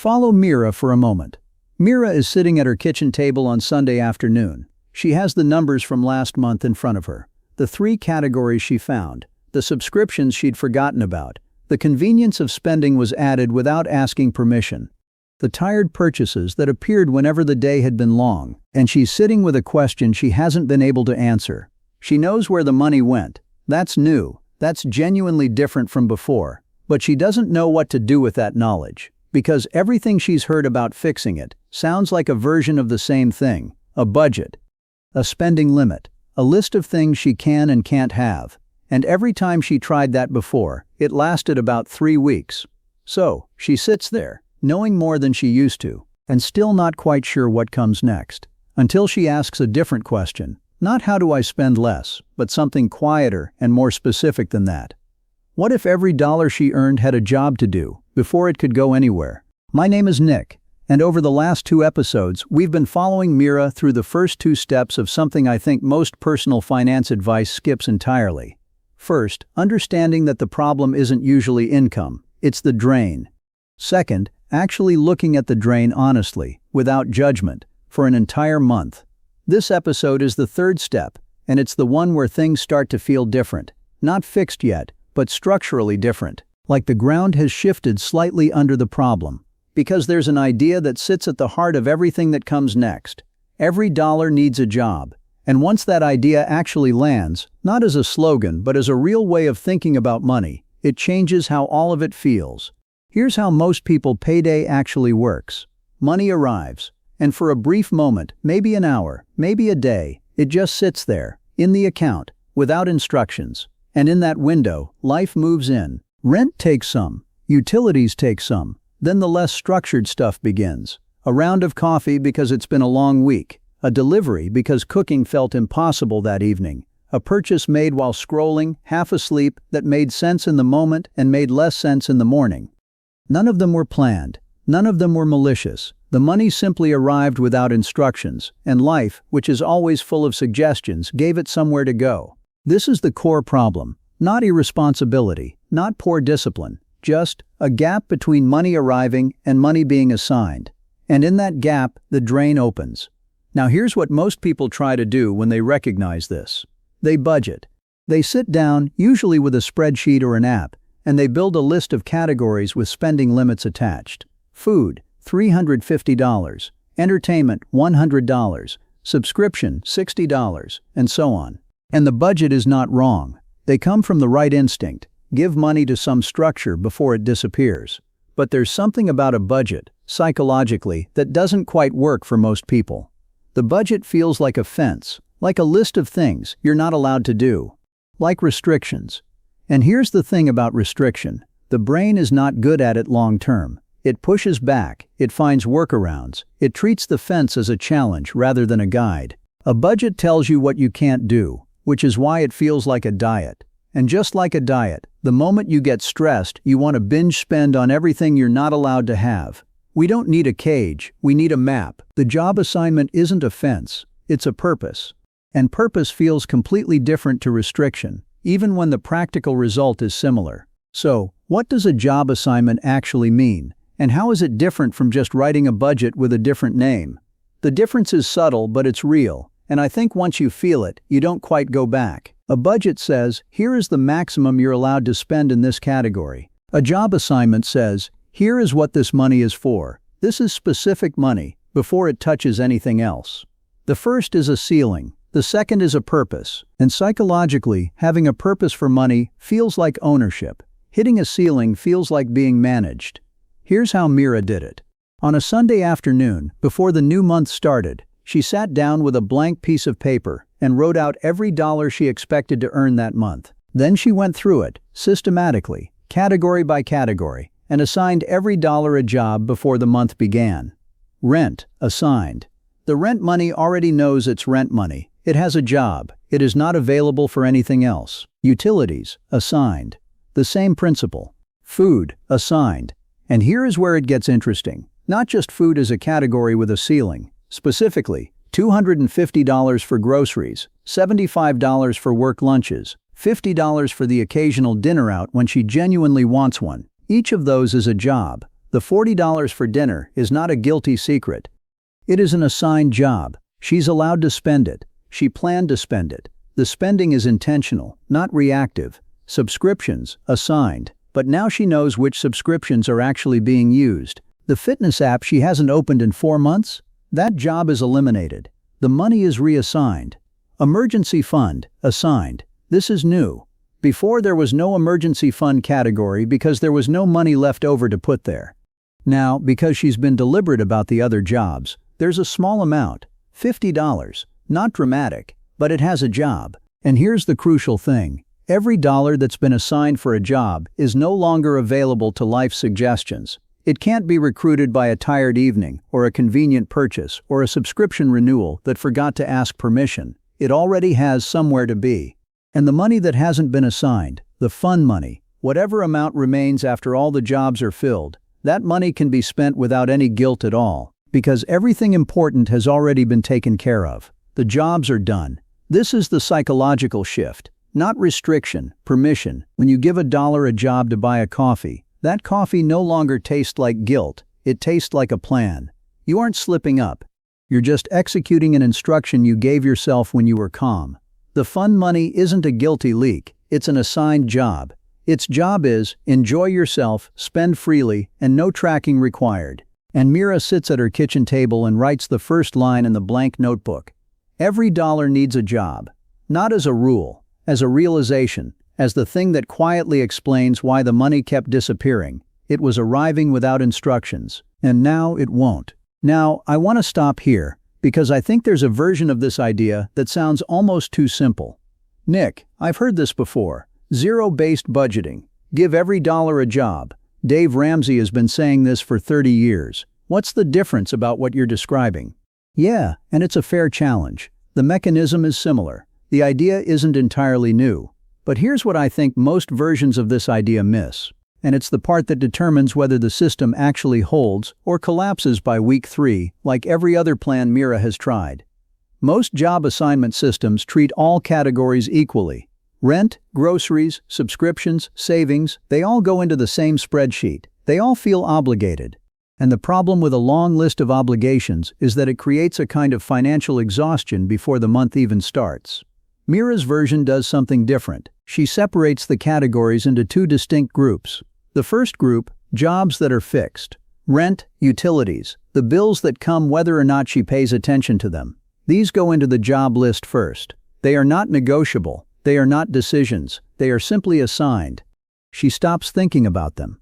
Follow Meera for a moment. Meera is sitting at her kitchen table on Sunday afternoon. She has the numbers from last month in front of her. The 3 categories she found, the subscriptions she'd forgotten about, the convenience of spending was added without asking permission, the tired purchases that appeared whenever the day had been long, and she's sitting with a question she hasn't been able to answer. She knows where the money went. That's new. That's genuinely different from before. But she doesn't know what to do with that knowledge, because everything she's heard about fixing it sounds like a version of the same thing: a budget, a spending limit, a list of things she can and can't have. And every time she tried that before, it lasted about 3 weeks. So, she sits there, knowing more than she used to, and still not quite sure what comes next, until she asks a different question. Not how do I spend less, but something quieter and more specific than that. What if every dollar she earned had a job to do, before it could go anywhere? My name is Nick, and over the last 2 episodes, we've been following Meera through the first 2 steps of something I think most personal finance advice skips entirely. First, understanding that the problem isn't usually income, it's the drain. Second, actually looking at the drain honestly, without judgment, for an entire month. This episode is the 3rd step, and it's the one where things start to feel different. Not fixed yet, but structurally different. Like the ground has shifted slightly under the problem. Because there's an idea that sits at the heart of everything that comes next. Every dollar needs a job. And once that idea actually lands, not as a slogan but as a real way of thinking about money, it changes how all of it feels. Here's how most people payday actually works. Money arrives, and for a brief moment, maybe an hour, maybe a day, it just sits there, in the account, without instructions. And in that window, life moves in. Rent takes some, utilities take some, then the less structured stuff begins. A round of coffee because it's been a long week. A delivery because cooking felt impossible that evening. A purchase made while scrolling, half asleep, that made sense in the moment and made less sense in the morning. None of them were planned. None of them were malicious. The money simply arrived without instructions, and life, which is always full of suggestions, gave it somewhere to go. This is the core problem. Not irresponsibility, not poor discipline, just a gap between money arriving and money being assigned. And in that gap, the drain opens. Now here's what most people try to do when they recognize this. They budget. They sit down, usually with a spreadsheet or an app, and they build a list of categories with spending limits attached. Food, $350. Entertainment, $100. Subscription, $60, and so on. And the budget is not wrong. They come from the right instinct. Give money to some structure before it disappears. But there's something about a budget, psychologically, that doesn't quite work for most people. The budget feels like a fence, like a list of things you're not allowed to do, like restrictions. And here's the thing about restriction. The brain is not good at it long term. It pushes back, it finds workarounds, it treats the fence as a challenge rather than a guide. A budget tells you what you can't do, which is why it feels like a diet. And just like a diet, the moment you get stressed, you want to binge spend on everything you're not allowed to have. We don't need a cage, we need a map. The job assignment isn't a fence, it's a purpose. And purpose feels completely different to restriction, even when the practical result is similar. So, what does a job assignment actually mean? And how is it different from just writing a budget with a different name? The difference is subtle, but it's real. And I think once you feel it, you don't quite go back. A budget says, here is the maximum you're allowed to spend in this category. A job assignment says, here is what this money is for. This is specific money, before it touches anything else. The first is a ceiling. The second is a purpose. And psychologically, having a purpose for money feels like ownership. Hitting a ceiling feels like being managed. Here's how Meera did it. On a Sunday afternoon, before the new month started, she sat down with a blank piece of paper and wrote out every dollar she expected to earn that month. Then she went through it, systematically, category by category, and assigned every dollar a job before the month began. Rent, assigned. The rent money already knows it's rent money. It has a job. It is not available for anything else. Utilities, assigned. The same principle. Food, assigned. And here is where it gets interesting. Not just food as a category with a ceiling. Specifically, $250 for groceries, $75 for work lunches, $50 for the occasional dinner out when she genuinely wants one. Each of those is a job, The $40 for dinner is not a guilty secret. It is an assigned job. She's allowed to spend it. She planned to spend it. The spending is intentional, not reactive. Subscriptions, assigned. But now she knows which subscriptions are actually being used. The fitness app she hasn't opened in 4 months? That job is eliminated. The money is reassigned. Emergency fund, assigned. This is new. Before there was no emergency fund category because there was no money left over to put there. Now, because she's been deliberate about the other jobs, there's a small amount, $50. Not dramatic, but it has a job. And here's the crucial thing. Every dollar that's been assigned for a job is no longer available to life suggestions. It can't be recruited by a tired evening, or a convenient purchase, or a subscription renewal that forgot to ask permission. It already has somewhere to be. And the money that hasn't been assigned, the fun money, whatever amount remains after all the jobs are filled, that money can be spent without any guilt at all, because everything important has already been taken care of. The jobs are done. This is the psychological shift, not restriction, permission. When you give $1 a job to buy a coffee, that coffee no longer tastes like guilt, it tastes like a plan. You aren't slipping up. You're just executing an instruction you gave yourself when you were calm. The fun money isn't a guilty leak, it's an assigned job. Its job is, enjoy yourself, spend freely, and no tracking required. And Meera sits at her kitchen table and writes the first line in the blank notebook. Every dollar needs a job. Not as a rule, as a realization, as the thing that quietly explains why the money kept disappearing. It was arriving without instructions, and now it won't. Now, I want to stop here, because I think there's a version of this idea that sounds almost too simple. Nick, I've heard this before. Zero-based budgeting. Give every dollar a job. Dave Ramsey has been saying this for 30 years. What's the difference about what you're describing? Yeah, and it's a fair challenge. The mechanism is similar. The idea isn't entirely new. But here's what I think most versions of this idea miss. And it's the part that determines whether the system actually holds or collapses by week 3, like every other plan Meera has tried. Most job assignment systems treat all categories equally. Rent, groceries, subscriptions, savings, they all go into the same spreadsheet. They all feel obligated. And the problem with a long list of obligations is that it creates a kind of financial exhaustion before the month even starts. Meera's version does something different. She separates the categories into 2 distinct groups. The first group, jobs that are fixed. Rent, utilities, the bills that come whether or not she pays attention to them. These go into the job list first. They are not negotiable. They are not decisions. They are simply assigned. She stops thinking about them.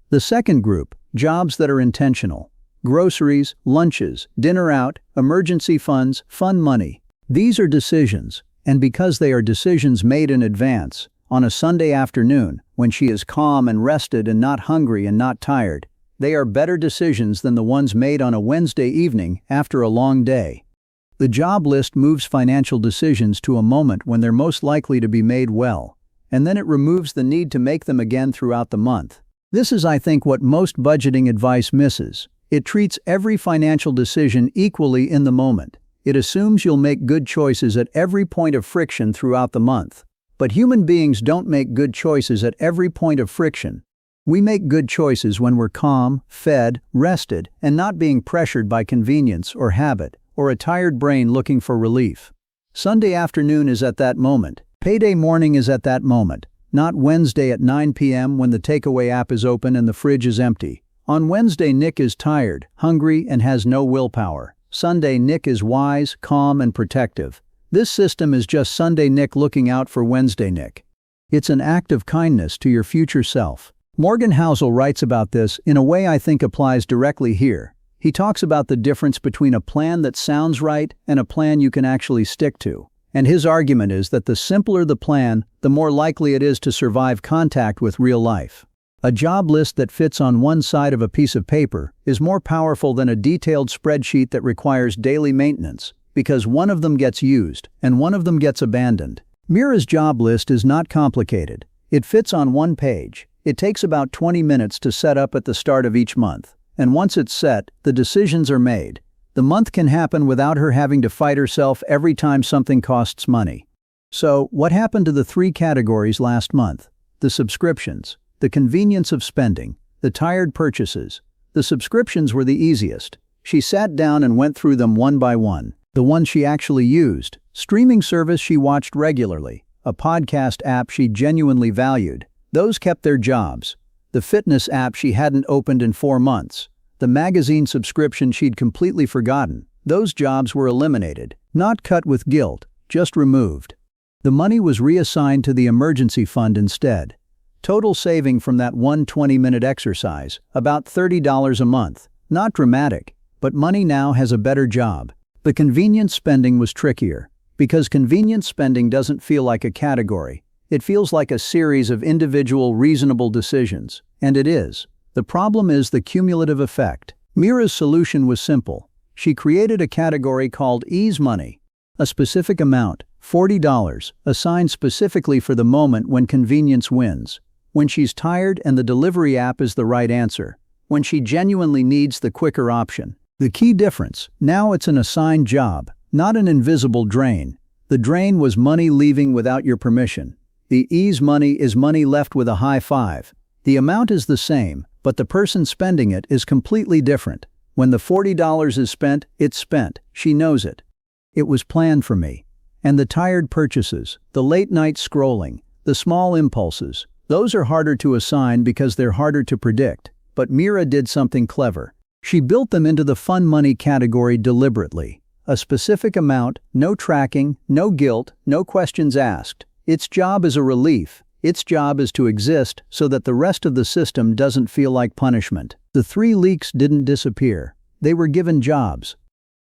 The second group, jobs that are intentional. Groceries, lunches, dinner out, emergency funds, fun money. These are decisions, and because they are decisions made in advance, on a Sunday afternoon, when she is calm and rested and not hungry and not tired, they are better decisions than the ones made on a Wednesday evening after a long day. The job list moves financial decisions to a moment when they're most likely to be made well, and then it removes the need to make them again throughout the month. This is, I think, what most budgeting advice misses. It treats every financial decision equally in the moment. It assumes you'll make good choices at every point of friction throughout the month. But human beings don't make good choices at every point of friction. We make good choices when we're calm, fed, rested, and not being pressured by convenience or habit, or a tired brain looking for relief. Sunday afternoon is at that moment. Payday morning is at that moment, not Wednesday at 9 p.m. when the takeaway app is open and the fridge is empty. On Wednesday, Nick is tired, hungry, and has no willpower. Sunday, Nick is wise, calm, and protective. This system is just Sunday Nick looking out for Wednesday Nick. It's an act of kindness to your future self. Morgan Housel writes about this in a way I think applies directly here. He talks about the difference between a plan that sounds right and a plan you can actually stick to. And his argument is that the simpler the plan, the more likely it is to survive contact with real life. A job list that fits on one side of a piece of paper is more powerful than a detailed spreadsheet that requires daily maintenance, because one of them gets used and one of them gets abandoned. Meera's job list is not complicated. It fits on one page. It takes about 20 minutes to set up at the start of each month. And once it's set, the decisions are made. The month can happen without her having to fight herself every time something costs money. So, what happened to the 3 categories last month? The subscriptions, the convenience of spending, the tired purchases. The subscriptions were the easiest. She sat down and went through them one by one. The ones she actually used, streaming service she watched regularly, a podcast app she genuinely valued. Those kept their jobs. The fitness app she hadn't opened in 4 months. The magazine subscription she'd completely forgotten. Those jobs were eliminated, not cut with guilt, just removed. The money was reassigned to the emergency fund instead. Total saving from that one 20-minute exercise, about $30 a month. Not dramatic, but money now has a better job. The convenience spending was trickier, because convenience spending doesn't feel like a category. It feels like a series of individual reasonable decisions, and it is. The problem is the cumulative effect. Meera's solution was simple. She created a category called Ease Money. A specific amount, $40, assigned specifically for the moment when convenience wins. When she's tired and the delivery app is the right answer. When she genuinely needs the quicker option. The key difference, now it's an assigned job, not an invisible drain. The drain was money leaving without your permission. The Ease Money is money left with a high five. The amount is the same, but the person spending it is completely different. When the $40 is spent, it's spent. She knows it. It was planned for me. And the tired purchases, the late night scrolling, the small impulses, those are harder to assign because they're harder to predict. But Meera did something clever. She built them into the fun money category deliberately. A specific amount, no tracking, no guilt, no questions asked. Its job is a relief. Its job is to exist so that the rest of the system doesn't feel like punishment. The 3 leaks didn't disappear. They were given jobs.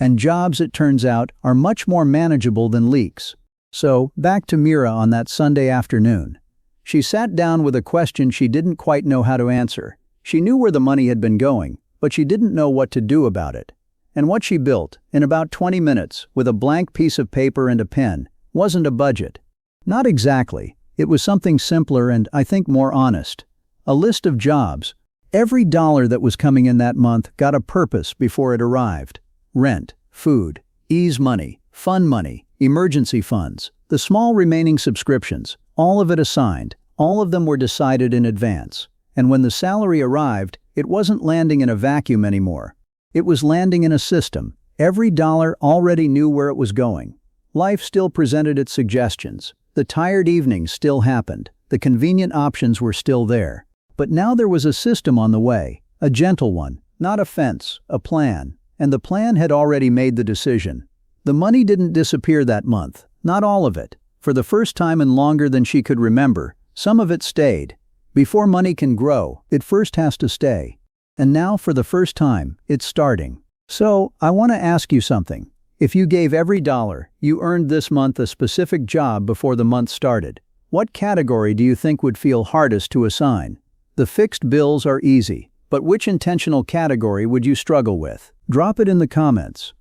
And jobs, it turns out, are much more manageable than leaks. So, back to Meera on that Sunday afternoon. She sat down with a question she didn't quite know how to answer. She knew where the money had been going, but she didn't know what to do about it. And what she built, in about 20 minutes, with a blank piece of paper and a pen, wasn't a budget. Not exactly. It was something simpler and, I think, more honest. A list of jobs. Every dollar that was coming in that month got a purpose before it arrived. Rent, food, ease money, fun money, emergency funds, the small remaining subscriptions, all of it assigned. All of them were decided in advance. And when the salary arrived, it wasn't landing in a vacuum anymore. It was landing in a system. Every dollar already knew where it was going. Life still presented its suggestions. The tired evenings still happened. The convenient options were still there. But now there was a system on the way. A gentle one, not a fence, a plan. And the plan had already made the decision. The money didn't disappear that month. Not all of it. For the first time in longer than she could remember, some of it stayed. Before money can grow, it first has to stay. And now, for the first time, it's starting. So, I want to ask you something. If you gave every dollar you earned this month a specific job before the month started, what category do you think would feel hardest to assign? The fixed bills are easy, but which intentional category would you struggle with? Drop it in the comments.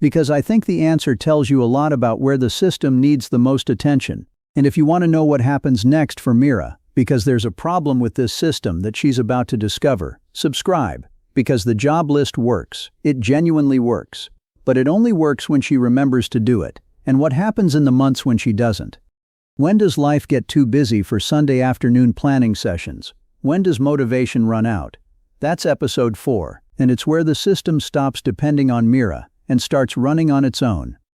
Because I think the answer tells you a lot about where the system needs the most attention. And if you want to know what happens next for Meera, because there's a problem with this system that she's about to discover, subscribe. Because the job list works. It genuinely works. But it only works when she remembers to do it. And what happens in the months when she doesn't? When does life get too busy for Sunday afternoon planning sessions? When does motivation run out? That's episode 4, and it's where the system stops depending on Meera and starts running on its own.